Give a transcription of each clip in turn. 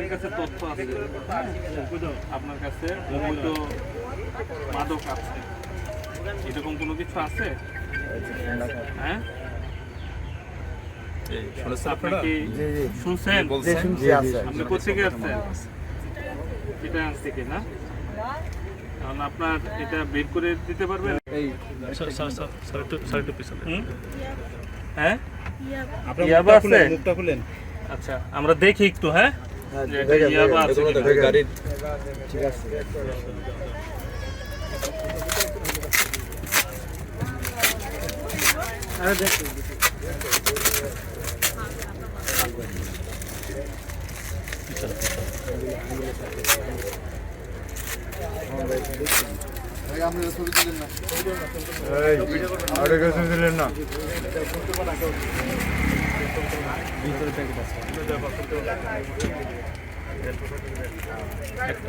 আপনাদের কাছে তথ্য আছে, আপনার কাছে অবৈধ মাদক আছে, এরকম কোনো কিছু আছে? হ্যাঁ, আপনি কি শুনছেন? আপনি কোথেকে আসছেন? এটা থেকে না, কারণ আপনার এটা বের করে দিতে পারবেন? হ্যাঁ, ইয়াবা আছে? মুখটা খুলেন। আচ্ছা, আমরা দেখি একটু। হ্যাঁ, যে এটা ইয়াবা আছে কিনা। ঠিক আছে। আরে দেখো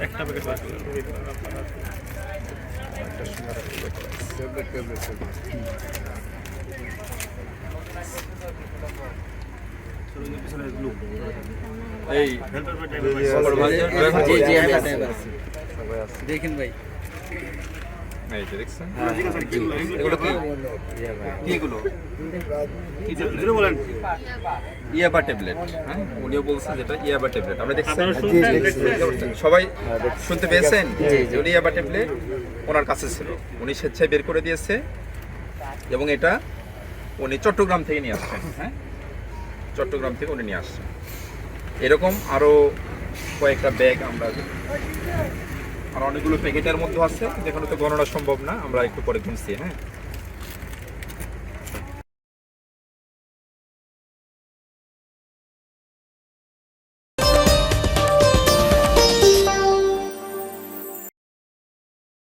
একটা প্যাকেট দেখেন ভাই, ইয়াবা ট্যাবলেট, হ্যাঁ উনিও বলছেন যেটা ইয়াবা ট্যাবলেট আমরা দেখছেন, শুনছেন? সবাই শুনতে পেয়েছেন? উনি ইয়াবা ট্যাবলেট ওনার কাছে ছিল, উনি স্বেচ্ছায় বের করে দিয়েছে এবং এটা উনি চট্টগ্রাম থেকে নিয়ে আসছেন। হ্যাঁ, চট্টগ্রাম থেকে উনি নিয়ে আসছেন। এরকম আরো কয়েকটা ব্যাগ আমরা আর অনেকগুলো প্যাকেটের মধ্যে আছে, যেখানে তো গণনা সম্ভব না, আমরা একটু পরে গুনছি। হ্যাঁ,